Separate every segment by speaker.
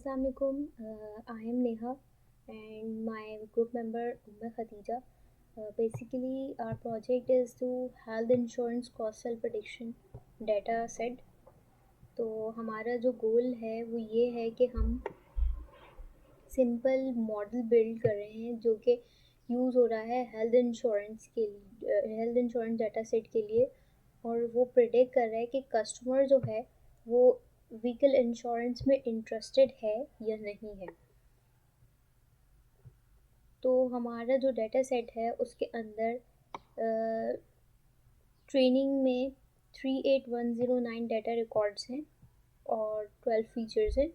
Speaker 1: Assalamu alaikum. I am Neha and my group member Umma Khadija. Basically, our project is to health insurance cost cell prediction data set. तो हमारा जो गोल है वो ये है कि हम सिंपल मॉडल बिल्ड कर रहे हैं जो कि यूज़ हो रहा है हेल्थ इंश्योरेंस के लिए, हेल्थ इंश्योरेंस डाटा सेट के लिए। और वो प्रिडिक्ट कर रहा है कि कस्टमर जो है वो व्हीकल इंश्योरेंस में इंटरेस्टेड है या नहीं है। तो हमारा जो डाटा सेट है उसके अंदर ट्रेनिंग में 38109 डाटा रिकॉर्ड्स हैं और 12 फीचर्स हैं।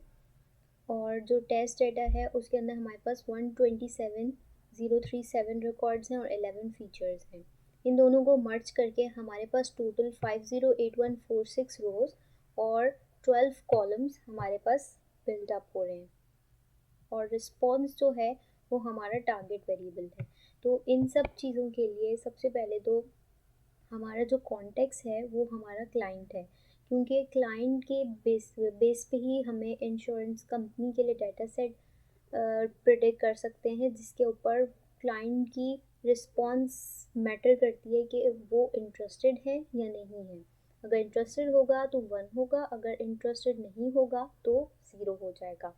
Speaker 1: और जो टेस्ट डाटा है उसके अंदर हमारे पास 127037 रिकॉर्ड्स हैं और 11 फीचर्स हैं। इन दोनों को मर्ज करके हमारे पास टोटल 508146 रोज और 12 कॉलम्स हमारे पास बिल्ड अप हो रहे हैं। और रिस्पॉन्स जो है वो हमारा टारगेट वेरिएबल है। तो इन सब चीज़ों के लिए सबसे पहले तो हमारा जो कॉन्टेक्स्ट है वो हमारा क्लाइंट है, क्योंकि क्लाइंट के बेस पे ही हमें इंश्योरेंस कंपनी के लिए डाटा सेट प्रिडिक्ट कर सकते हैं, जिसके ऊपर क्लाइंट की रिस्पॉन्स मैटर करती है कि वो इंटरेस्टेड है या नहीं है। अगर इंटरेस्टेड होगा तो 1 होगा, अगर इंटरेस्टेड नहीं होगा तो 0 हो जाएगा।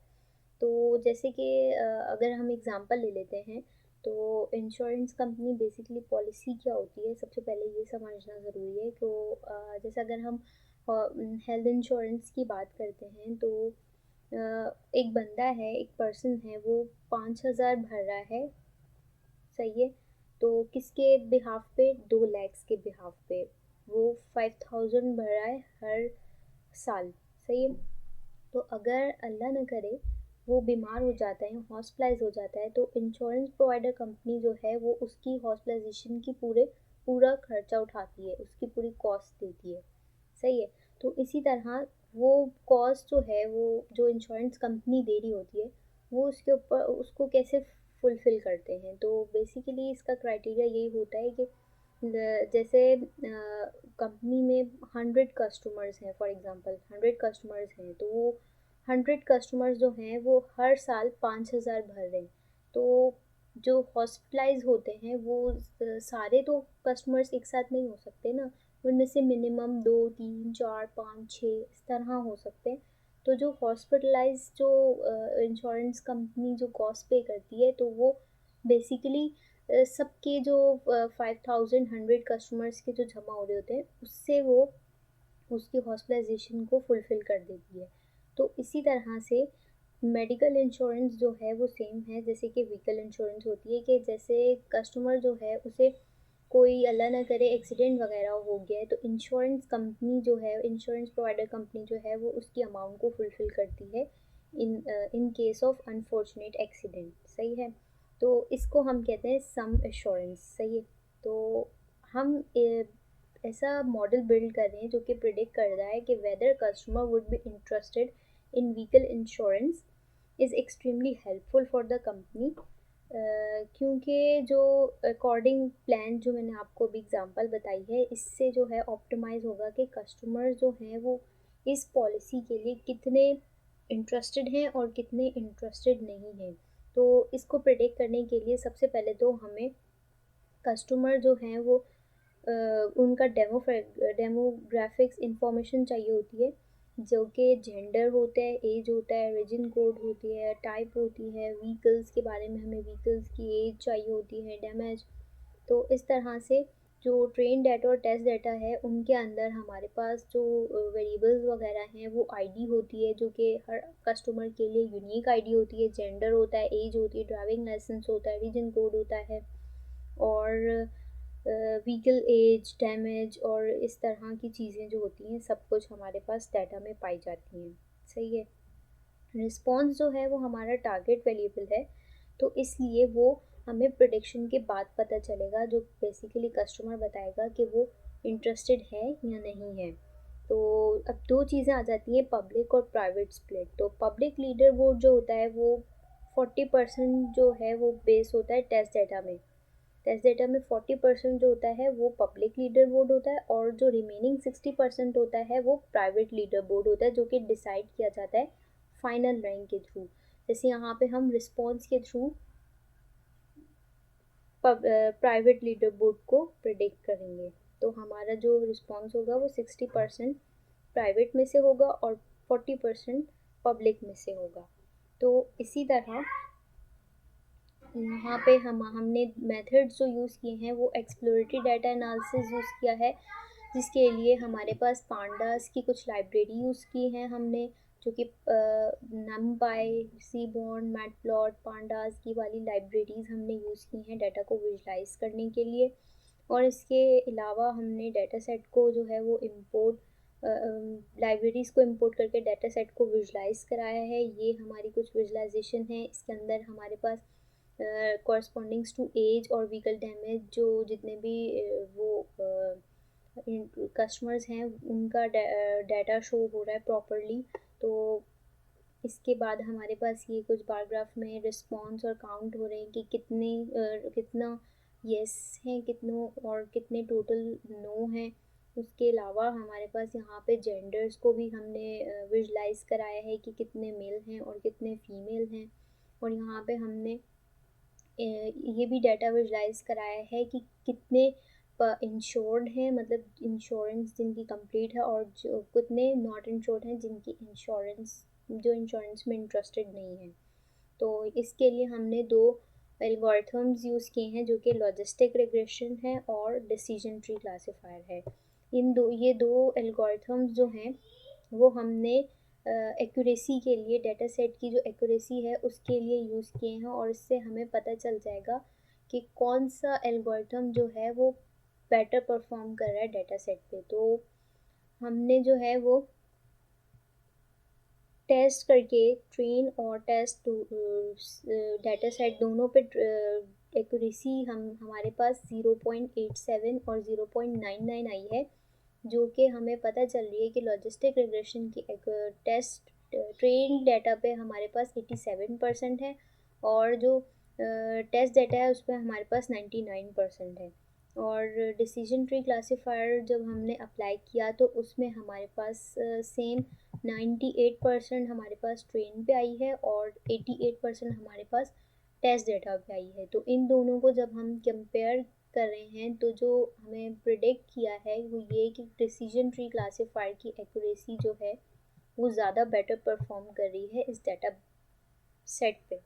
Speaker 1: तो जैसे कि अगर हम एग्ज़ाम्पल ले लेते हैं तो इंश्योरेंस कंपनी बेसिकली पॉलिसी क्या होती है सबसे पहले ये समझना ज़रूरी है। तो जैसे अगर हम हेल्थ इंश्योरेंस की बात करते हैं तो एक बंदा है, एक पर्सन है, वो 5,000 भर रहा है, सही है। तो किसके बिहाफ पे? 2 lakhs के बिहाफ पे वो 5,000 भर रहा है हर साल, सही है। तो अगर अल्लाह ना करे वो बीमार हो जाता है, हॉस्पिटलाइज हो जाता है, तो इंश्योरेंस प्रोवाइडर कंपनी जो है वो उसकी हॉस्पिटलाइजेशन की पूरा खर्चा उठाती है, उसकी पूरी कॉस्ट देती है, सही है। तो इसी तरह वो कॉस्ट जो है वो जो इंश्योरेंस कंपनी दे रही होती है वो उसके ऊपर उसको कैसे फुलफ़िल करते हैं। तो बेसिकली इसका क्राइटेरिया यही होता है कि जैसे कंपनी में 100 कस्टमर्स हैं, फॉर एग्ज़ाम्पल 100 कस्टमर्स हैं, तो वो 100 कस्टमर्स जो हैं वो हर साल 5,000 भर रहे हैं। तो जो हॉस्पिटलाइज होते हैं वो सारे तो कस्टमर्स एक साथ नहीं हो सकते ना, उनमें से मिनिमम 2 3 4 5 6 इस तरह हो सकते हैं। तो जो हॉस्पिटलाइज जो इंश्योरेंस कंपनी जो कॉस्ट पे करती है तो वो बेसिकली सबके जो 5,100 कस्टमर्स के जो जमा हो रहे होते हैं उससे वो उसकी हॉस्पिटलाइजेशन को फुलफ़िल कर देती है। तो इसी तरह से मेडिकल इंश्योरेंस जो है वो सेम है जैसे कि व्हीकल इंश्योरेंस होती है, कि जैसे कस्टमर जो है उसे कोई अल्लाह ना करे एक्सीडेंट वगैरह हो गया है तो इंश्योरेंस कंपनी जो है, इंश्योरेंस प्रोवाइडर कंपनी जो है वो उसकी अमाउंट को फुलफ़िल करती है in case of unfortunate accident, सही है। तो इसको हम कहते हैं सम एश्योरेंस, सही है। तो हम ऐसा मॉडल बिल्ड कर रहे हैं जो कि प्रिडिक्ट कर रहा है कि whether customer would be interested in vehicle insurance is extremely helpful for the company, क्योंकि जो अकॉर्डिंग प्लान जो मैंने आपको अभी एग्जांपल बताई है इससे जो है ऑप्टिमाइज़ होगा कि कस्टमर जो हैं वो इस पॉलिसी के लिए कितने इंटरेस्टेड हैं और कितने इंटरेस्टेड नहीं हैं। तो इसको प्रिडिक्ट करने के लिए सबसे पहले तो हमें कस्टमर जो हैं वो उनका डेमोग्राफिक्स इंफॉर्मेशन चाहिए होती है, जो कि जेंडर होता है, एज होता है, रीजन कोड होती है, टाइप होती है, व्हीकल्स के बारे में हमें व्हीकल्स की एज चाहिए होती है, डैमेज। तो इस तरह से जो ट्रेन डाटा और टेस्ट डाटा है उनके अंदर हमारे पास जो वेरिएबल्स वगैरह हैं वो आईडी होती है जो कि हर कस्टमर के लिए यूनिक आईडी होती है, जेंडर होता है, एज होती है, ड्राइविंग लाइसेंस होता है, रीजन कोड होता है, और व्हीकल एज, डैमेज और इस तरह की चीज़ें जो होती हैं सब कुछ हमारे पास डाटा में पाई जाती हैं, सही है। रिस्पॉन्स जो है वो हमारा टारगेट वेरिएबल है, तो इसलिए वो हमें प्रोडिक्शन के बाद पता चलेगा, जो बेसिकली कस्टमर बताएगा कि वो इंटरेस्टेड है या नहीं है। तो अब दो चीज़ें आ जाती हैं, पब्लिक और प्राइवेट स्प्लिट। तो पब्लिक लीडर बोर्ड जो होता है वो 40% जो है वो बेस होता है टेस्ट डाटा में। टेस्ट डेटा में 40% जो होता है वो पब्लिक लीडर बोर्ड होता है और जो रिमेनिंग 60% होता है वो प्राइवेट लीडर बोर्ड होता है, जो कि डिसाइड किया जाता है फाइनल रैंक के थ्रू। जैसे यहाँ पे हम रिस्पॉन्स के थ्रू प्राइवेट लीडर बोर्ड को प्रिडिक्ट करेंगे। तो हमारा जो रिस्पॉन्स होगा वो 60% प्राइवेट में से होगा और 40% पब्लिक में से होगा। तो इसी तरह यहाँ पे हमने मेथड्स जो यूज़ किए हैं वो एक्सप्लोरेटरी डाटा एनालिसिस यूज़ किया है, जिसके लिए हमारे पास पांडास की कुछ लाइब्रेरी यूज़ की हैं हमने, जो कि नमपाई, सीबॉर्न, मैटप्लॉट, पांडास की वाली लाइब्रेरीज़ हमने यूज़ की हैं डाटा को विजुलाइज करने के लिए। और इसके अलावा हमने डाटा सेट को जो है वो इम्पोर्ट लाइब्रेरीज़ को इम्पोर्ट करके डाटा सेट को विजुलाइज कराया है। ये हमारी कुछ विजुलाइजेशन है। इसके अंदर हमारे पास कॉरस्पॉन्डिंग्स टू एज और व्हीकल डैमेज जो जितने भी वो कस्टमर्स हैं उनका डाटा शो हो रहा है प्रॉपरली। तो इसके बाद हमारे पास ये कुछ बार ग्राफ में रिस्पॉन्स और काउंट हो रहे हैं कि कितना येस हैं कितनों और कितने टोटल नो हैं। उसके अलावा हमारे पास यहाँ पे जेंडर्स को भी हमने विजुलाइज कराया है कि कितने मेल हैं और कितने फीमेल हैं। और यहाँ पे हमने ये भी डाटा विजुलाइज कराया है कि कितने इंश्योर्ड हैं, मतलब इंश्योरेंस जिनकी कंप्लीट है, और जो कितने नॉट इंश्योर्ड हैं जिनकी इंश्योरेंस में इंटरेस्टेड नहीं है। तो इसके लिए हमने दो एल्गोरिथम्स यूज़ किए हैं जो कि लॉजिस्टिक रिग्रेशन है और डिसीजन ट्री क्लासिफायर है। ये दो एल्गोरिथम्स जो हैं वो हमने एक्यूरेसी के लिए, डाटा सेट की जो एक्यूरेसी है उसके लिए यूज़ किए हैं, और इससे हमें पता चल जाएगा कि कौन सा एल्गोरिथम जो है वो बेटर परफॉर्म कर रहा है डाटा सेट पे। तो हमने जो है वो टेस्ट करके ट्रेन और टेस्ट डाटा सेट दोनों पे एक्यूरेसी हमारे पास 0.87 और 0.99 आई है, जो कि हमें पता चल रही है कि लॉजिस्टिक रिग्रेशन की टेस्ट ट्रेन डाटा पे हमारे पास 87% है और जो टेस्ट डाटा है उस पर हमारे पास 99% है। और डिसीजन ट्री क्लासीफायर जब हमने अप्लाई किया तो उसमें हमारे पास सेम 98% हमारे पास ट्रेन पे आई है और 88% हमारे पास टेस्ट डाटा पे आई है। तो इन दोनों को जब हम कंपेयर कर रहे हैं तो जो हमें प्रिडिक्ट किया है वो ये कि डिसीजन ट्री क्लासीफायर की एक्यूरेसी जो है वो ज़्यादा बेटर परफॉर्म कर रही है इस डाटा सेट पे।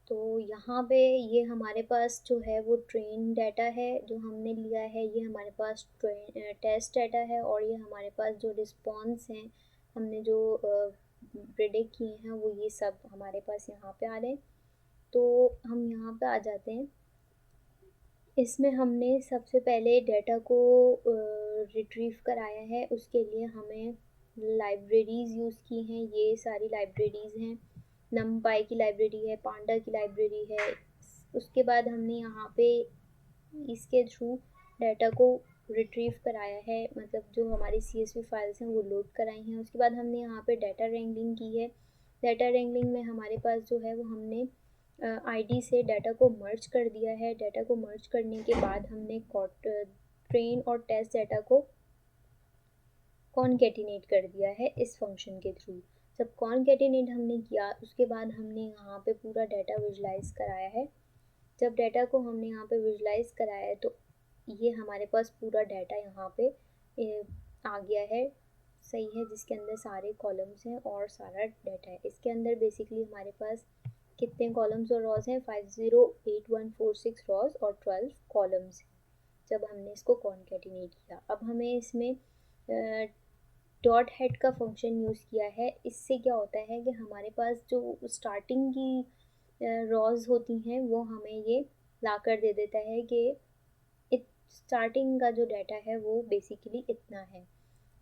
Speaker 1: तो यहाँ पे ये हमारे पास जो है वो ट्रेन डाटा है जो हमने लिया है, ये हमारे पास टेस्ट डाटा है, और ये हमारे पास जो रिस्पॉन्स हैं हमने जो प्रिडिक्ट किए हैं वो ये सब हमारे पास यहाँ पे आ रहे हैं। तो हम यहाँ पे आ जाते हैं। इसमें हमने सबसे पहले डाटा को रिट्रीव कराया है, उसके लिए हमें लाइब्रेरीज़ यूज़ की हैं। ये सारी लाइब्रेरीज़ हैं, नमपाई की लाइब्रेरी है, पांडा की लाइब्रेरी है। उसके बाद हमने यहाँ पे इसके थ्रू डाटा को रिट्रीव कराया है, मतलब जो हमारी CSV फाइल्स हैं वो लोड कराई हैं। उसके बाद हमने यहाँ पे डाटा रेंगलिंग की है। डाटा रेंगलिंग में हमारे पास जो है वो हमने आईडी से डाटा को मर्ज कर दिया है। डाटा को मर्ज करने के बाद हमने ट्रेन और टेस्ट डाटा को कॉनकैटिनेट कर दिया है इस फंक्शन के थ्रू। जब कॉनकैटिनेट हमने किया उसके बाद हमने यहाँ पे पूरा डाटा विजुलाइज कराया है। जब डाटा को हमने यहाँ पे विजुलाइज कराया है तो ये हमारे पास पूरा डाटा यहाँ पे आ गया है, सही है, जिसके अंदर सारे कॉलम्स हैं और सारा डाटा है। इसके अंदर बेसिकली हमारे पास कितने कॉलम्स और रॉज हैं, 508146 रॉज और 12 कॉलम्स हैं जब हमने इसको कॉनकैटिनेट किया। अब हमें इसमें डॉट हेड का फंक्शन यूज़ किया है। इससे क्या होता है कि हमारे पास जो स्टार्टिंग की रॉज होती हैं वो हमें ये ला कर दे देता है कि स्टार्टिंग का जो डाटा है वो बेसिकली इतना है।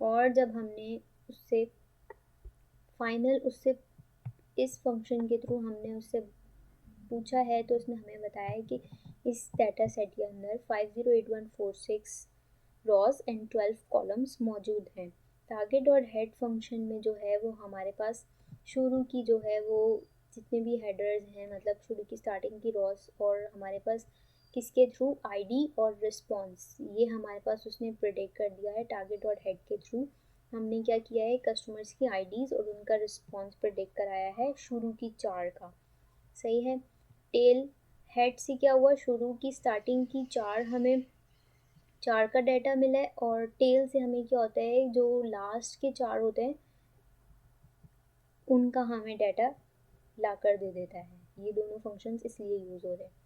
Speaker 1: और जब हमने उससे इस फंक्शन के थ्रू हमने उससे पूछा है तो उसने हमें बताया है कि इस डाटा सेट के अंदर 508146 रॉज एंड 12 कॉलम्स मौजूद हैं। टारगेट और हेड फंक्शन में जो है वो हमारे पास शुरू की जो है वो जितने भी हेडर्स हैं, मतलब शुरू की स्टार्टिंग की रॉज और हमारे पास किसके थ्रू, आईडी और रिस्पॉन्स, ये हमारे पास उसने प्रिडिक्ट कर दिया है टारगेट डॉट हेड के थ्रू। हमने क्या किया है, कस्टमर्स की आईडीज़ और उनका रिस्पॉन्स प्रिडिक्ट कराया है शुरू की 4 का, सही है। टेल हेड से क्या हुआ, शुरू की स्टार्टिंग की 4 हमें 4 का डाटा मिला है, और टेल से हमें क्या होता है, जो लास्ट के 4 होते हैं उनका हमें डाटा ला कर दे देता है। ये दोनों फंक्शंस इसलिए यूज़ हो रहे हैं।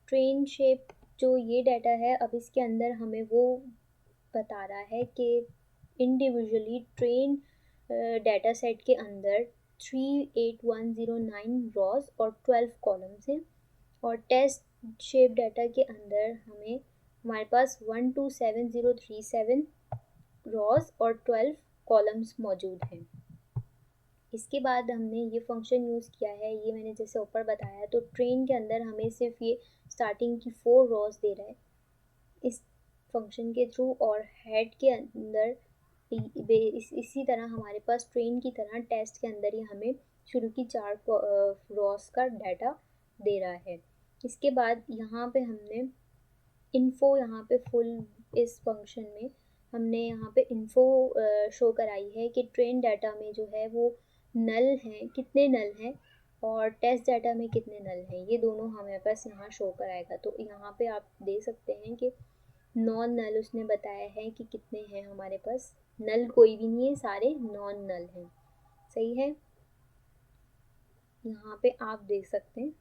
Speaker 1: ट्रेन शेप जो ये डाटा है, अब इसके अंदर हमें वो बता रहा है कि इंडिविजुअली ट्रेन डाटा सेट के अंदर 38109 रॉज और 12 कॉलम्स हैं, और टेस्ट शेप डाटा के अंदर हमारे पास 127037 रॉज और 12 कॉलम्स मौजूद हैं। इसके बाद हमने ये फंक्शन यूज़ किया है, ये मैंने जैसे ऊपर बताया, तो ट्रेन के अंदर हमें सिर्फ ये स्टार्टिंग की 4 रॉज दे रहा है इस फंक्शन के थ्रू, और हेड के अंदर इसी तरह हमारे पास ट्रेन की तरह टेस्ट के अंदर ही हमें शुरू की 4 रॉस का डाटा दे रहा है। इसके बाद यहाँ पे हमने इन्फो, यहाँ पे फुल इस फंक्शन में हमने यहाँ पे इन्फो शो कराई है कि ट्रेन डाटा में जो है वो नल हैं, कितने नल हैं, और टेस्ट डाटा में कितने नल हैं, ये दोनों हमें पास यहाँ शो कराएगा। तो यहाँ पे आप देख सकते हैं कि नॉन नल उसने बताया है कि कितने हैं हमारे पास, नल कोई भी नहीं है, सारे नॉन नल हैं, सही है। यहाँ पे आप देख सकते हैं।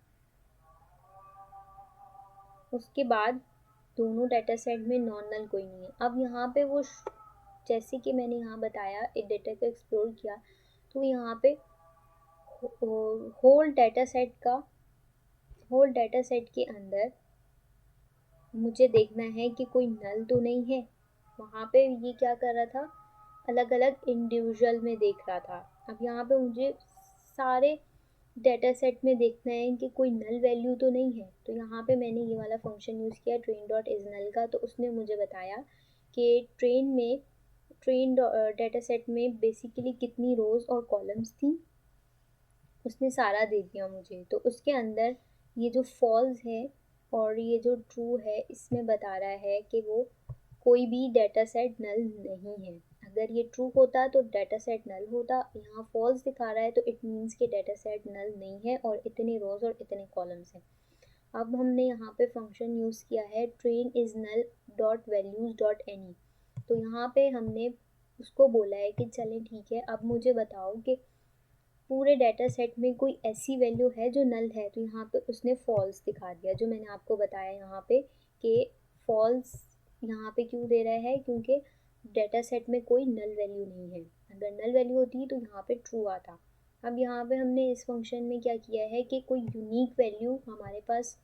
Speaker 1: उसके बाद दोनों डाटा सेट में नॉन नल कोई नहीं है। अब यहाँ पे वो जैसे कि मैंने यहाँ बताया, एक डाटा को एक्सप्लोर किया, तो यहाँ पे होल डाटा सेट के अंदर मुझे देखना है कि कोई नल तो नहीं है। वहाँ पे ये क्या कर रहा था, अलग अलग इंडिविजुअल में देख रहा था। अब यहाँ पे मुझे सारे डाटा सेट में देखना है कि कोई नल वैल्यू तो नहीं है। तो यहाँ पे मैंने ये वाला फंक्शन यूज़ किया ट्रेन डॉट इज नल का। तो उसने मुझे बताया कि ट्रेन डाटा सेट में बेसिकली कितनी रोज़ और कॉलम्स थी, उसने सारा दे दिया मुझे। तो उसके अंदर ये जो फॉल्स है और ये जो ट्रू है, इसमें बता रहा है कि वो कोई भी डाटा सेट नल नहीं है। अगर ये ट्रू होता तो डाटा सेट नल होता, यहाँ फॉल्स दिखा रहा है तो इट मीन्स कि डाटा सेट नल नहीं है और इतने रोज और इतने कॉलम्स हैं। अब हमने यहाँ पे फंक्शन यूज़ किया है train is null dot values dot any. तो यहाँ पे हमने उसको बोला है कि चलें ठीक है, अब मुझे बताओ कि पूरे डाटा सेट में कोई ऐसी वैल्यू है जो नल है। तो यहाँ पे उसने फॉल्स दिखा दिया, जो मैंने आपको बताया यहाँ पे कि फॉल्स यहाँ पे क्यों दे रहा है, क्योंकि डाटा सेट में कोई नल वैल्यू नहीं है। अगर नल वैल्यू होती तो यहाँ पे ट्रू आता। अब यहाँ पे हमने इस फंक्शन में क्या किया है कि कोई यूनिक वैल्यू हमारे पास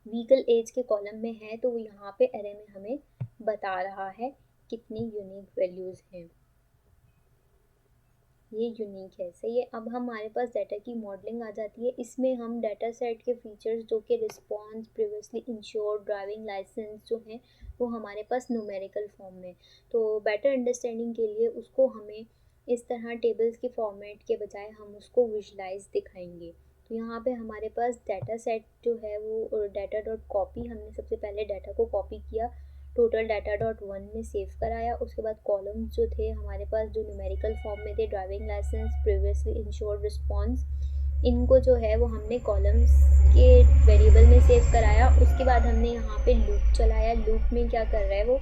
Speaker 1: व्हीकल एज के कॉलम में है, तो वो यहाँ पे एरे में हमें बता रहा है कितनी यूनिक वैल्यूज़ हैं। ये यूनिक है, सही है। अब हमारे पास डाटा की मॉडलिंग आ जाती है। इसमें हम डाटा सेट के फीचर्स जो कि response, previously insured, driving licence जो हैं वो हमारे पास न्यूमेरिकल फॉर्म में। तो बेटर अंडरस्टैंडिंग के लिए उसको हमें इस तरह टेबल्स के फॉर्मेट के बजाय हम उसको विजुलाइज दिखाएंगे। तो यहाँ पे हमारे पास डाटा सेट जो है वो डाटा डॉट कॉपी, हमने सबसे पहले डाटा को कॉपी किया, टोटल डाटा डॉट वन में सेव कराया। उसके बाद कॉलम्स जो थे हमारे पास जो न्यूमेरिकल फॉर्म में थे, driving licence, previously insured, response, इनको जो है वो हमने कॉलम्स के वेरिएबल में सेव कराया। उसके बाद हमने यहाँ पे लूप चलाया। लूप में क्या कर रहा है वो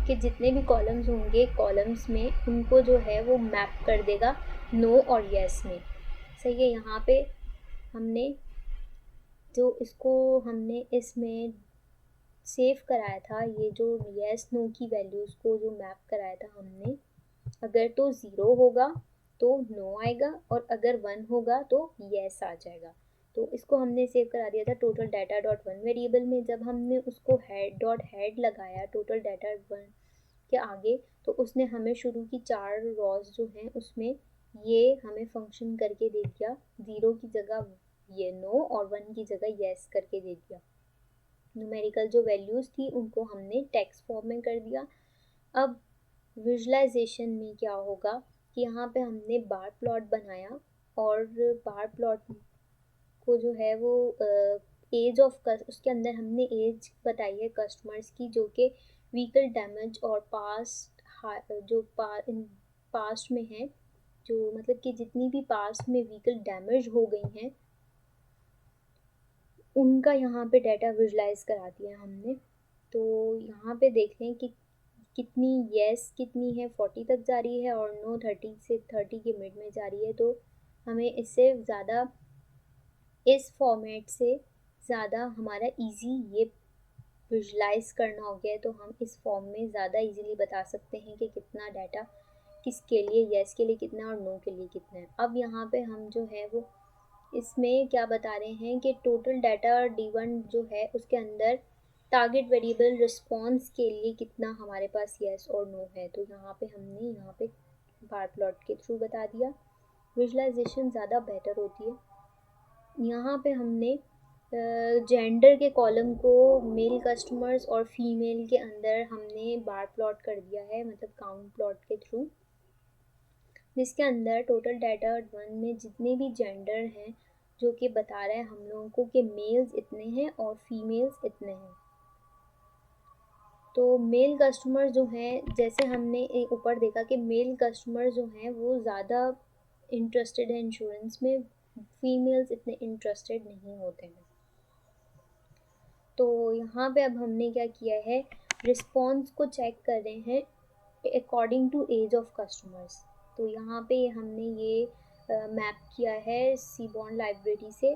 Speaker 1: कि जितने भी कॉलम्स होंगे कॉलम्स में, उनको जो है वो मैप कर देगा नो और येस में, सही है। यहाँ पे हमने जो हमने इसमें सेव कराया था, ये जो येस नो की वैल्यूज़ को जो मैप कराया था हमने, अगर तो 0 होगा तो नो आएगा और अगर 1 होगा तो येस आ जाएगा। तो इसको हमने सेव करा दिया था total data dot one variable में। जब हमने उसको हेड डॉट हेड लगाया टोटल डाटा वन के आगे, तो उसने हमें शुरू की 4 रॉज जो हैं उसमें ये हमें फंक्शन करके दे दिया, 0 की जगह ये नो और 1 की जगह येस करके दे दिया। न्यूमेरिकल जो वैल्यूज़ थी उनको हमने टेक्स्ट फॉर्म में कर दिया। अब विजुलाइजेशन में क्या होगा कि यहाँ पे हमने बार प्लॉट बनाया और बार प्लॉट को जो है वो एज ऑफ उसके अंदर हमने एज बताई है कस्टमर्स की, जो कि व्हीकल डैमेज और पास्ट में है, जो मतलब कि जितनी भी पास्ट में व्हीकल डैमेज हो गई हैं उनका यहाँ पे डाटा विजुलाइज करा दिया हमने। तो यहाँ पे देख लें कि कितनी येस कितनी है, 40 तक जा रही है, और नो 30 से 30 के मिड में जा रही है। तो हमें इससे ज़्यादा, इस फॉर्मेट से ज़्यादा हमारा इजी ये विजुलाइज करना हो गया है, तो हम इस फॉर्म में ज़्यादा इजीली बता सकते हैं कि कितना डाटा किसके लिए, येस के लिए कितना और नो के लिए कितना है। अब यहाँ पे हम जो है वो इसमें क्या बता रहे हैं कि टोटल डाटा D1 जो है उसके अंदर टारगेट वेरिएबल रिस्पॉन्स के लिए कितना हमारे पास येस और नो है। तो यहाँ पे हमने यहाँ पे बार प्लॉट के थ्रू बता दिया, विजुलाइजेशन ज़्यादा बेटर होती है। यहाँ पे हमने जेंडर के कॉलम को मेल कस्टमर्स और फीमेल के अंदर हमने बार प्लॉट कर दिया है, मतलब काउंट प्लॉट के थ्रू, जिसके अंदर टोटल डाटा वन में जितने भी जेंडर हैं जो कि बता रहा है हम लोगों को कि मेल्स इतने हैं और फीमेल्स इतने हैं। तो मेल कस्टमर जो हैं, जैसे हमने ऊपर देखा कि मेल कस्टमर जो हैं वो ज़्यादा इंटरेस्टेड है इंश्योरेंस में, फीमेल्स इतने इंटरेस्टेड नहीं होते हैं। तो यहाँ पे अब हमने क्या किया है, रिस्पॉन्स को चेक कर रहे हैं according to age of customers. तो यहाँ पे हमने ये मैप किया है सीबॉर्न लाइब्रेरी से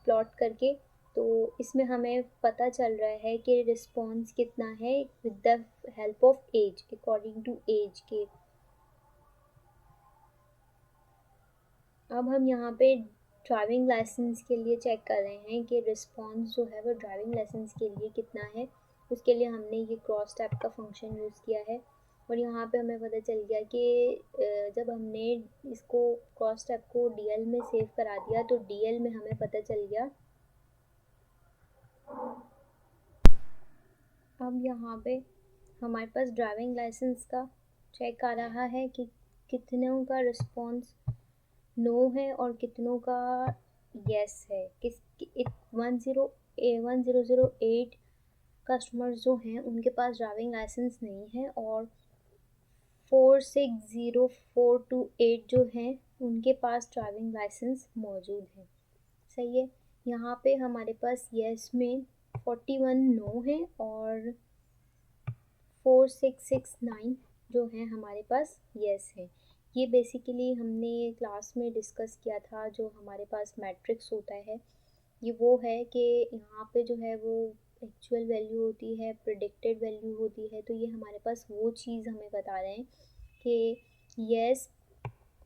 Speaker 1: प्लॉट करके। तो इसमें हमें पता चल रहा है कि रिस्पॉन्स कितना है with the help of age, according to age के। अब हम यहाँ पे ड्राइविंग लाइसेंस के लिए चेक कर रहे हैं कि रिस्पॉन्स जो है वो ड्राइविंग लाइसेंस के लिए कितना है। उसके लिए हमने ये क्रॉस टैब का फंक्शन यूज़ किया है, और यहाँ पे हमें पता चल गया कि जब हमने इसको क्रॉस टैब को DL में सेव करा दिया तो DL में हमें पता चल गया। अब यहाँ पे हमारे पास ड्राइविंग लाइसेंस का चेक आ रहा है कि कितनों का रिस्पॉन्स नो है और कितनों का येस है। 1008 कस्टमर्स जो हैं उनके पास ड्राइविंग लाइसेंस नहीं है, और 460428 जो हैं उनके पास ड्राइविंग लाइसेंस मौजूद है। सही है। यहाँ पे हमारे पास येस में 41 नो है और 4669 जो है हमारे पास येस है। ये बेसिकली हमने क्लास में डिस्कस किया था, जो हमारे पास मैट्रिक्स होता है ये वो है कि यहाँ पे जो है वो एक्चुअल वैल्यू होती है, प्रिडिक्टेड वैल्यू होती है। तो ये हमारे पास वो चीज़ हमें बता रहे हैं कि येस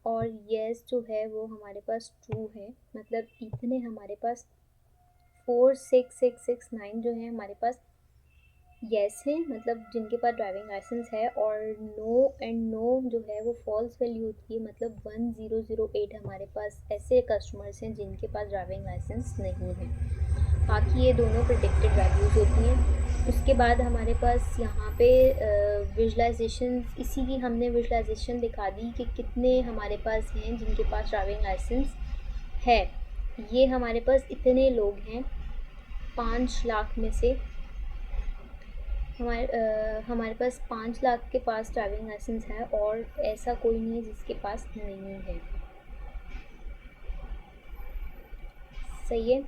Speaker 1: और येस जो है वो हमारे पास ट्रू है, मतलब इतने हमारे पास 4669 जो है हमारे पास येस है, मतलब जिनके पास ड्राइविंग लाइसेंस है, और नो जो है वो फॉल्स वैल्यू होती है, मतलब 1008 हमारे पास ऐसे कस्टमर्स हैं जिनके पास ड्राइविंग लाइसेंस नहीं है। बाकी ये दोनों प्रिडिक्टेड वैल्यूज़ होती हैं। उसके बाद हमारे पास यहाँ पे विजुलाइजेशन, इसी की हमने विजुलाइजेशन दिखा दी कि कितने हमारे पास हैं जिनके पास ड्राइविंग लाइसेंस है। ये हमारे पास इतने लोग हैं 5 लाख में से, हमारे पास 5 लाख के पास ड्राइविंग लाइसेंस है, और ऐसा कोई नहीं है जिसके पास नहीं है। सही है।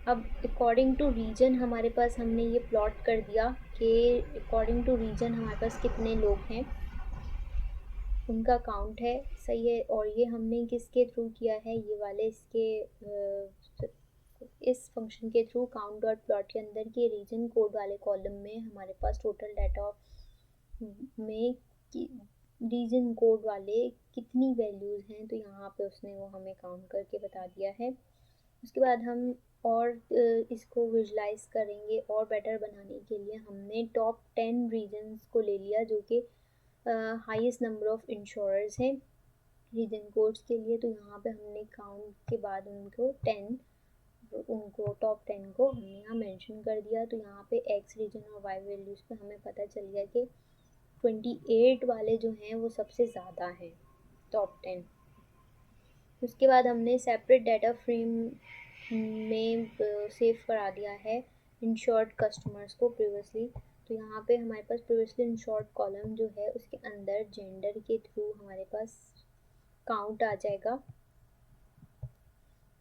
Speaker 1: अब अकॉर्डिंग टू रीजन हमारे पास हमने ये प्लॉट कर दिया कि अकॉर्डिंग टू रीजन हमारे पास कितने लोग हैं, उनका काउंट है। सही है। और ये हमने किसके थ्रू किया है, ये वाले इसके इस फंक्शन के थ्रू काउंट डॉट प्लॉट के अंदर के रीजन कोड वाले कॉलम में हमारे पास टोटल डाटा में रीजन कोड वाले कितनी वैल्यूज़ हैं, तो यहाँ पे उसने वो हमें काउंट करके बता दिया है। उसके बाद हम और इसको विजुलाइज करेंगे और बेटर बनाने के लिए हमने टॉप 10 रीजन्स को ले लिया, जो कि हाईएस्ट नंबर ऑफ इंश्योरर्स हैं रीजन कोड्स के लिए। तो यहाँ पे हमने काउंट के बाद उनको टॉप 10 को हमने यहाँ मेंशन कर दिया। तो यहाँ पे एक्स रीजन और वाई वैल्यूज़ पे हमें पता चल गया कि 28 वाले जो हैं वो सबसे ज़्यादा हैं टॉप 10। उसके बाद हमने सेपरेट डाटा फ्रेम में सेव करा दिया है इंश्योर्ड कस्टमर्स को प्रीवियसली। तो यहाँ पे हमारे पास प्रीवियसली इंश्योर्ड कॉलम जो है उसके अंदर जेंडर के थ्रू हमारे पास काउंट आ जाएगा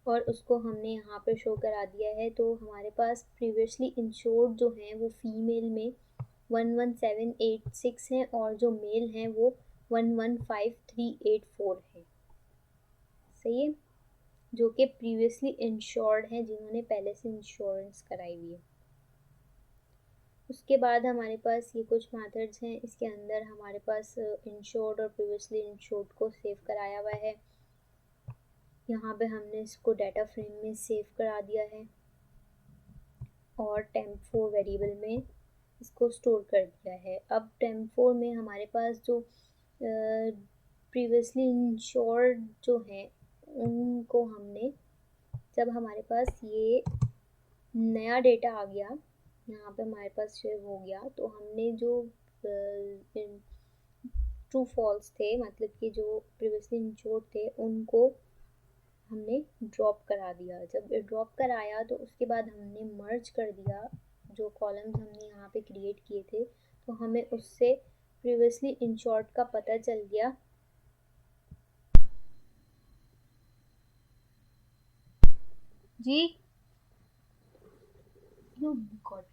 Speaker 1: और उसको हमने यहाँ पे शो करा दिया है। तो हमारे पास प्रीवियसली इंश्योर्ड जो हैं वो फीमेल में 11786 हैं और जो मेल हैं वो 115384 हैं। सही है, जो कि प्रीवियसली इंश्योर्ड हैं, जिन्होंने पहले से इंश्योरेंस कराई हुई है। उसके बाद हमारे पास ये कुछ मेथड्स हैं, इसके अंदर हमारे पास इंश्योर्ड और प्रीवियसली इंश्योर्ड को सेव कराया हुआ है। यहाँ पे हमने इसको डाटा फ्रेम में सेव करा दिया है और टेम्प4 वेरिएबल में इसको स्टोर कर दिया है। अब टेम्प4 में हमारे पास जो प्रीवियसली इंश्योर्ड जो हैं उनको हमने, जब हमारे पास ये नया डेटा आ गया यहाँ पे हमारे पास सेव हो गया, तो हमने जो ट्रू फॉल्स थे, मतलब कि जो प्रीवियसली इंश्योर्ड थे, उनको हमने ड्रॉप करा दिया। जब ड्रॉप कराया तो उसके बाद हमने मर्ज कर दिया जो कॉलम्स हमने यहाँ पे क्रिएट किए थे, तो हमें उससे प्रीवियसली इंश्योर्ड का पता चल गया। जी रिकॉर्ड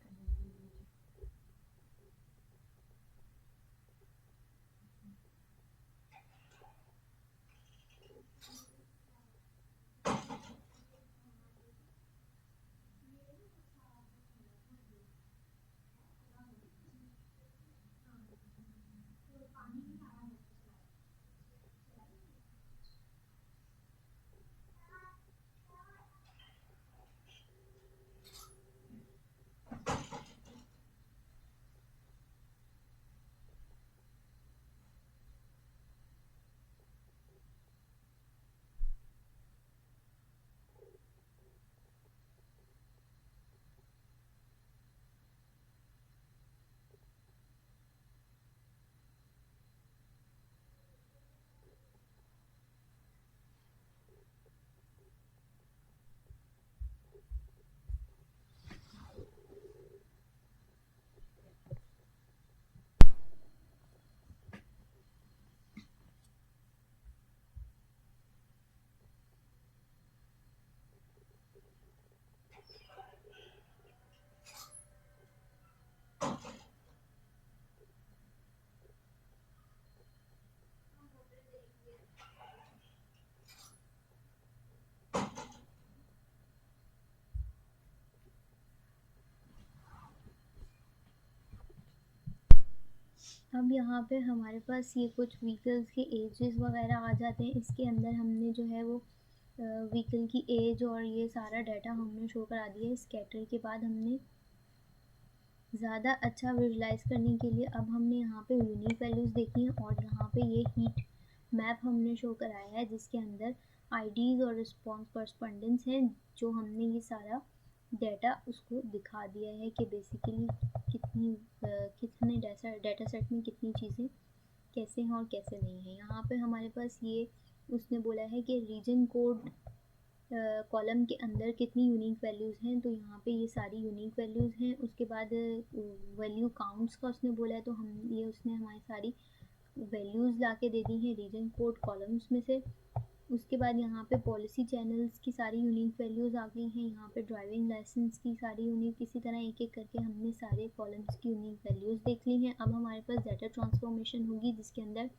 Speaker 1: अब यहाँ पे हमारे पास ये कुछ व्हीकल्स के एजेस वगैरह आ जाते हैं। इसके अंदर हमने जो है वो व्हीकल की एज और ये सारा डाटा हमने शो करा दिया है। स्कैटर के बाद हमने ज़्यादा अच्छा विजुलाइज करने के लिए अब हमने यहाँ पे यूनिक वैल्यूज़ देखी हैं और यहाँ पे ये हीट मैप हमने शो कराया है जिसके अंदर आईडीज़ और रिस्पॉन्स करस्पॉन्डेंस हैं, जो हमने ये सारा डाटा उसको दिखा दिया है कि बेसिकली कितने डाटा सेट में कितनी चीज़ें कैसे हैं और कैसे नहीं हैं। यहाँ पे हमारे पास ये उसने बोला है कि रीजन कोड कॉलम के अंदर कितनी यूनिक वैल्यूज़ हैं, तो यहाँ पे ये सारी यूनिक वैल्यूज़ हैं। उसके बाद वैल्यू काउंट्स का उसने बोला है, तो हम ये उसने हमारी सारी वैल्यूज़ ला के दे दी हैं रीजन कोड कॉलम्स में से। उसके बाद यहाँ पे पॉलिसी चैनल्स की सारी यूनिक वैल्यूज़ आ गई हैं। यहाँ पे ड्राइविंग लाइसेंस की सारी यूनिक, इसी तरह एक एक करके हमने सारे कॉलम्स की यूनिक वैल्यूज़ देख ली हैं। अब हमारे पास डाटा ट्रांसफॉर्मेशन होगी जिसके अंदर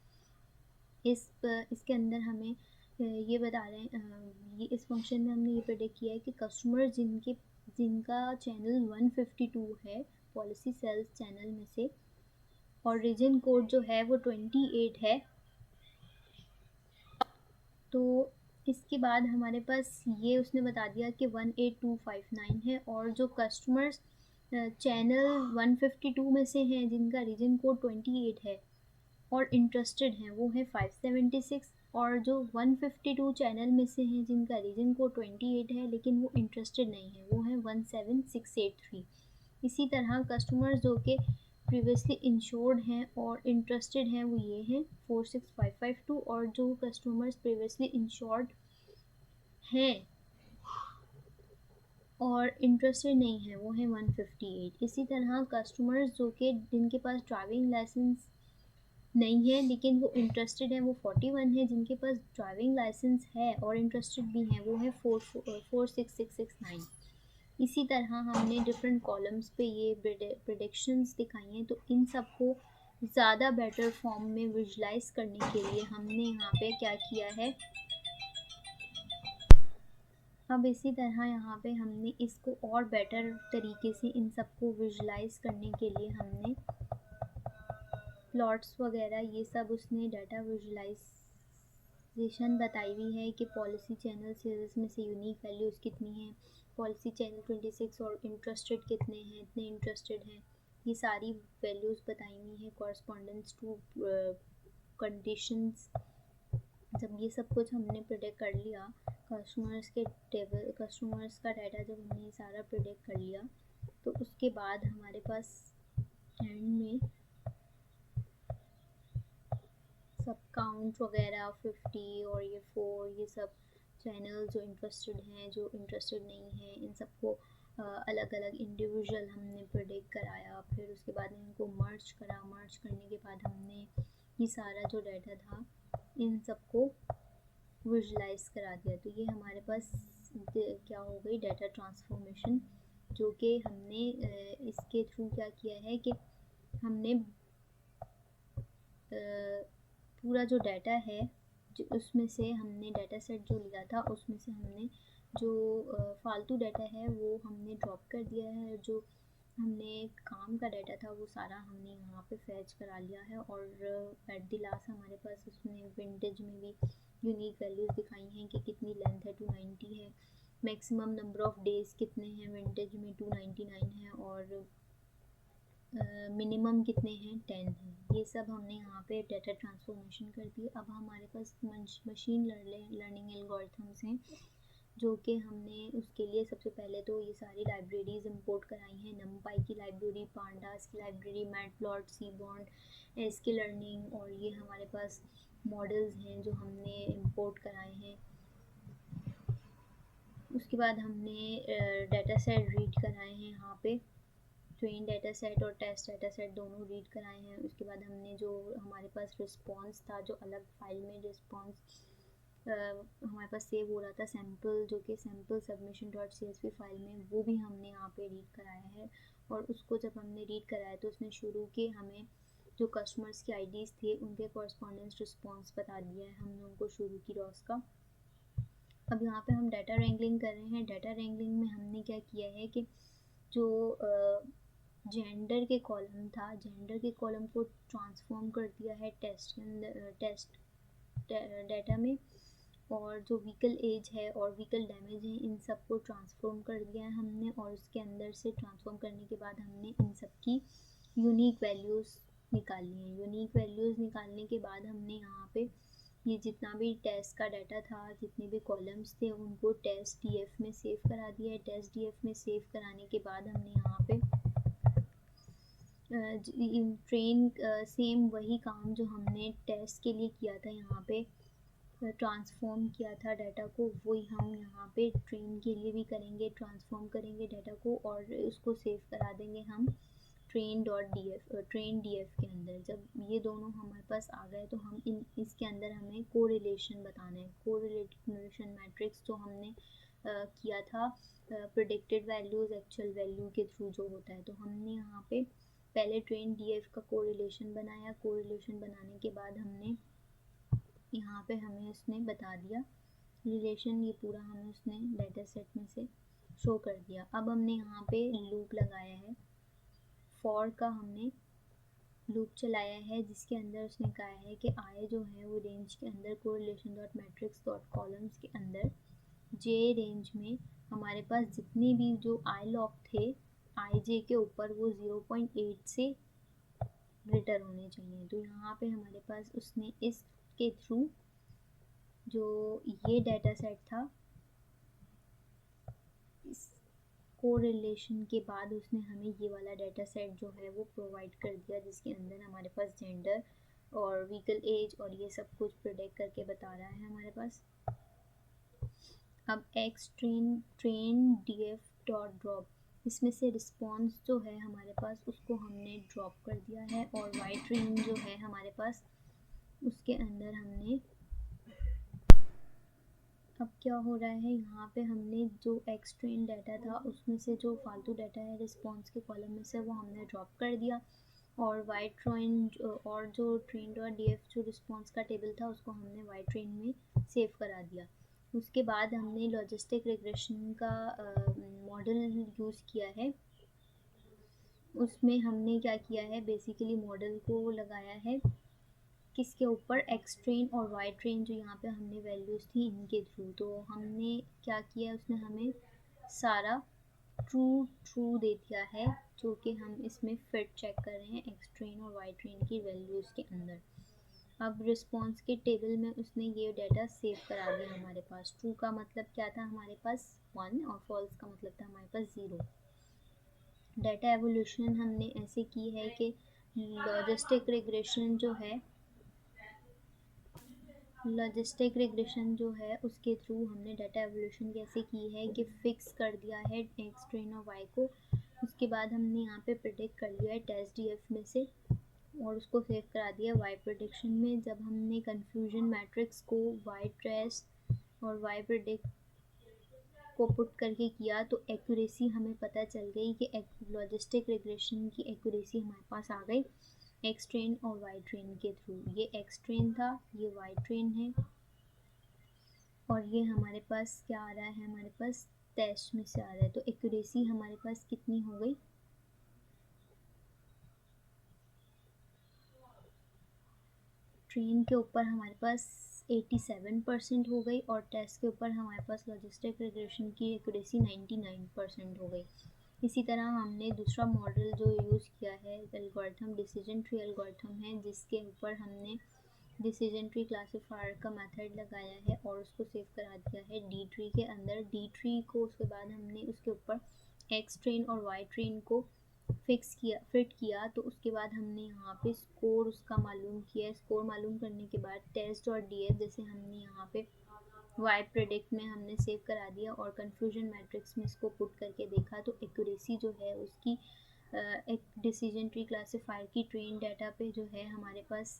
Speaker 1: इसके अंदर हमें ये बता रहे हैं, ये इस फंक्शन में हमने ये प्रेडिक्ट किया है कि कस्टमर जिनका चैनल 152 है पॉलिसी सेल्स चैनल में से, और रीजन कोड जो है वो 28 है, तो इसके बाद हमारे पास ये उसने बता दिया कि 18259 है, और जो कस्टमर्स चैनल 152 में से हैं जिनका रीजन कोड 28 है और इंटरेस्टेड हैं वो है 576, और जो 152 चैनल में से हैं जिनका रीजन कोड 28 है लेकिन वो इंटरेस्टेड नहीं है वो है 17683। इसी तरह कस्टमर्स जो कि प्रीवियसली इंश्योर्ड हैं और इंटरेस्टेड हैं वो ये हैं 46552, और जो कस्टमर्स प्रीवियसली इंश्योर्ड हैं और इंटरेस्टेड नहीं है वो है 158। इसी तरह कस्टमर्स जो कि जिनके पास ड्राइविंग लाइसेंस नहीं है लेकिन वो इंटरेस्टेड है वो 41 है। जिनके पास ड्राइविंग लाइसेंस है और इंटरेस्टेड भी हैं वो है 46669। इसी तरह हमने डिफरेंट कॉलम्स पे ये प्रिडिक्शंस दिखाई हैं। तो इन सबको ज़्यादा बेटर फॉर्म में विजुलाइज करने के लिए हमने यहाँ पे क्या किया है, अब इसी तरह यहाँ पे हमने इसको और बेटर तरीके से इन सबको विजुलाइज करने के लिए हमने प्लॉट्स वगैरह ये सब उसने डाटा विजुलाइजेशन बताई हुई है कि पॉलिसी चैनल सेल्स में से यूनिक वैल्यूज़ कितनी हैं, पॉलिसी चैनल 26 और इंटरेस्टेड कितने हैं, इतने इंटरेस्टेड हैं, ये सारी वैल्यूज़ बताई हुई हैं कॉरस्पॉन्डेंस टू कंडीशंस। जब ये सब कुछ हमने प्रिडिक्ट कर लिया, कस्टमर्स का डाटा जब हमने सारा प्रिडिक्ट कर लिया, तो उसके बाद हमारे पास एंड में सब काउंट वगैरह 50 और ये 4 ये सब चैनल जो इंटरेस्टेड हैं जो इंटरेस्टेड नहीं हैं इन सबको अलग अलग इंडिविजुअल हमने प्रिडिक्ट कराया। फिर उसके बाद इनको मर्ज करा, मर्ज करने के बाद हमने ये सारा जो डाटा था इन सबको विजुलाइज करा दिया। तो ये हमारे पास क्या हो गई, डाटा ट्रांसफॉर्मेशन, जो कि हमने इसके थ्रू क्या किया है कि हमने पूरा जो डाटा है जो उसमें से हमने डाटा सेट जो लिया था उसमें से हमने जो फालतू डाटा है वो हमने ड्रॉप कर दिया है। जो हमने काम का डाटा था वो सारा हमने यहाँ पे फैच करा लिया है। और एट द लास्ट हमारे पास उसमें विंटेज में भी यूनिक वैल्यूज़ दिखाई हैं कि कितनी लेंथ है 290 है, मैक्सिमम नंबर ऑफ़ डेज़ कितने हैं विंटेज में 299 है, और मिनिमम कितने हैं 10 हैं। ये सब हमने यहाँ पे डाटा ट्रांसफॉर्मेशन कर दी। अब हमारे पास मशीन लर्निंग एल्गोरिथम्स हैं जो कि हमने उसके लिए सबसे पहले तो ये सारी लाइब्रेरीज़ इंपोर्ट कराई हैं, नमपाई की लाइब्रेरी, पांडास की लाइब्रेरी, मैटप्लॉट, सीबॉन्ड, एसके लर्निंग, और ये हमारे पास मॉडल्स हैं जो हमने इंपोर्ट कराए हैं। उसके बाद हमने डाटा सेट रीड कराए हैं यहाँ पे, ट्रेन डाटा सेट और टेस्ट डाटा सेट दोनों रीड कराए हैं। उसके बाद हमने जो हमारे पास रिस्पॉन्स था, जो अलग फाइल में रिस्पॉन्स हमारे पास सेव हो रहा था सैम्पल, जो कि sample submission dot CSV file में, वो भी हमने यहाँ पे रीड कराया है। और उसको जब हमने रीड कराया तो उसने शुरू के हमें जो कस्टमर्स के IDs थे उनके कॉरस्पॉन्डेंस रिस्पॉन्स बता दिया है हमने उनको शुरू की रॉस का। अब यहाँ पे हम डाटा रैंगलिंग कर रहे हैं। डाटा रैंगलिंग में हमने क्या किया है कि जो जेंडर के कॉलम था, जेंडर के कॉलम को ट्रांसफॉर्म कर दिया है टेस्ट के अंदर, टेस्ट डाटा में, और जो व्हीकल एज है और व्हीकल डैमेज है इन सब को ट्रांसफॉर्म कर दिया है हमने। और उसके अंदर से ट्रांसफॉर्म करने के बाद हमने इन सब की यूनिक वैल्यूज़ निकाली हैं। यूनिक वैल्यूज़ निकालने के बाद हमने यहाँ पे ये जितना भी टेस्ट का डाटा था, जितने भी कॉलम्स थे, उनको टेस्ट DF में सेव करा दिया है। टेस्ट DF में सेव कराने के बाद हमने यहाँ पे ट्रेन सेम वही काम जो हमने टेस्ट के लिए किया था, यहाँ पे ट्रांसफॉर्म किया था डाटा को, वही हम यहाँ पे ट्रेन के लिए भी करेंगे। ट्रांसफॉर्म करेंगे डाटा को और उसको सेव करा देंगे हम ट्रेन DF के अंदर। जब ये दोनों हमारे पास आ गए तो हम इसके अंदर हमें कोरिलेशन बताना है। कोरिलेशन मैट्रिक्स जो हमने किया था प्रिडिक्टेड वैल्यूज़ एक्चुअल वैल्यू के थ्रू जो होता है, तो हमने यहाँ पे पहले ट्रेन DF का कोरिलेशन बनाया। कोरिलेशन बनाने के बाद हमने यहाँ पे हमें उसने बता दिया रिलेशन, ये पूरा हमें उसने डाटा सेट में से शो कर दिया। अब हमने यहाँ पे लूप लगाया है, फॉर का हमने लूप चलाया है, जिसके अंदर उसने कहा है कि आई जो है वो रेंज के अंदर correlation dot matrix dot columns के अंदर जे रेंज में हमारे पास जितने भी जो आई लॉग थे IJ के ऊपर वो 0.8 से ग्रेटर होने चाहिए। तो यहाँ पे हमारे पास उसने इसके थ्रू जो ये डाटा सेट था, इस कोरिलेशन के बाद उसने हमें ये वाला डाटा सेट जो है वो प्रोवाइड कर दिया, जिसके अंदर हमारे पास जेंडर और व्हीकल एज और ये सब कुछ प्रिडिक्ट करके बता रहा है हमारे पास। अब x Tren de F dot drop, इसमें से रिस्पॉन्स जो है हमारे पास उसको हमने ड्रॉप कर दिया है, और वाई ट्रेन जो है हमारे पास उसके अंदर हमने, अब क्या हो रहा है यहाँ पे हमने जो एक्स ट्रेन डाटा था उसमें से जो फालतू डाटा है रिस्पॉन्स के कॉलम में से वो हमने ड्रॉप कर दिया, और वाई ट्रेन और जो ट्रेन डॉट डी एफ जो रिस्पॉन्स का टेबल था उसको हमने वाई ट्रेन में सेव करा दिया। उसके बाद हमने लॉजिस्टिक रिग्रेशन का मॉडल यूज़ किया है। उसमें हमने क्या किया है, बेसिकली मॉडल को लगाया है किसके ऊपर, एक्स ट्रेन और वाई ट्रेन जो यहाँ पे हमने वैल्यूज़ थी इनके थ्रू। तो हमने क्या किया, उसने हमें सारा ट्रू ट्रू दे दिया है, जो कि हम इसमें फिट चेक कर रहे हैं एक्स ट्रेन और वाई ट्रेन की वैल्यूज़ के अंदर। अब रिस्पॉन्स के टेबल में उसने ये डाटा सेव करा दिया हमारे पास। ट्रू का मतलब क्या था, हमारे पास 1, और फॉल्स का मतलब था हमारे पास 0। डाटा एवोल्यूशन हमने ऐसे की है कि लॉजिस्टिक रिग्रेशन जो है उसके थ्रू हमने डाटा एवोल्यूशन कैसे की है कि फिक्स कर दिया है एक्स ट्रेन और वाई को। उसके बाद हमने यहाँ पे प्रिडिक्ट कर लिया है टेस्ट डी एफ में से, और उसको सेव करा दिया वाई प्रिडिक्शन में। जब हमने कन्फ्यूजन मैट्रिक्स को वाई टेस्ट और वाई प्रिडिक्ट को पुट करके किया तो एक्यूरेसी हमें पता चल गई कि लॉजिस्टिक रिग्रेशन की एक्यूरेसी हमारे पास आ गई एक्स ट्रेन और वाई ट्रेन के थ्रू। ये एक्स ट्रेन था, ये वाई ट्रेन है, और ये हमारे पास क्या आ रहा है, हमारे पास टेस्ट में से आ रहा है। तो एक्यूरेसी हमारे पास कितनी हो गई, ट्रेन के ऊपर हमारे पास 87% हो गई, और टेस्ट के ऊपर हमारे पास लॉजिस्टिक रिग्रेशन की एक्यूरेसी 99% हो गई। इसी तरह हमने दूसरा मॉडल जो यूज़ किया है एल्गोरिथम, डिसीजन ट्री एल्गोरिथम है, जिसके ऊपर हमने डिसीजन ट्री क्लासीफायर का मेथड लगाया है और उसको सेव करा दिया है डी ट्री के अंदर। डी ट्री को उसके बाद हमने उसके ऊपर एक्स ट्रेन और वाई ट्रेन को फिट किया। तो उसके बाद हमने यहाँ पे स्कोर उसका मालूम किया। स्कोर मालूम करने के बाद टेस्ट और डी एफ जैसे हमने यहाँ पे वाई प्रेडिक्ट में हमने सेव करा दिया, और कन्फ्यूजन मैट्रिक्स में इसको पुट करके देखा तो एक्यूरेसी जो है उसकी एक डिसीजन ट्री क्लासीफायर की ट्रेन डाटा पे जो है हमारे पास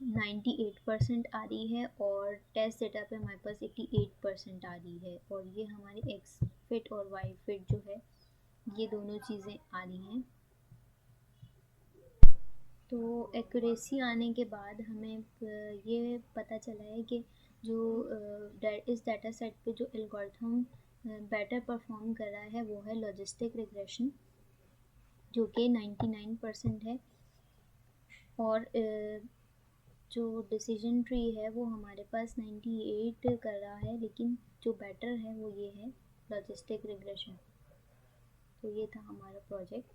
Speaker 1: 98% आ रही है, और टेस्ट डाटा पे हमारे पास 88% आ रही है। और ये हमारी एक्स फिट और वाई फिट जो है ये दोनों चीज़ें आ रही हैं। तो एक्यूरेसी आने के बाद हमें ये पता चला है कि जो इस डाटा सेट पे जो एल्गोरिथम बेटर परफॉर्म कर रहा है वो है लॉजिस्टिक रिग्रेशन, जो कि 99% है, और जो डिसीजन ट्री है वो हमारे पास 98 कर रहा है, लेकिन जो बेटर है वो ये है लॉजिस्टिक रिग्रेशन। तो ये था हमारा प्रोजेक्ट।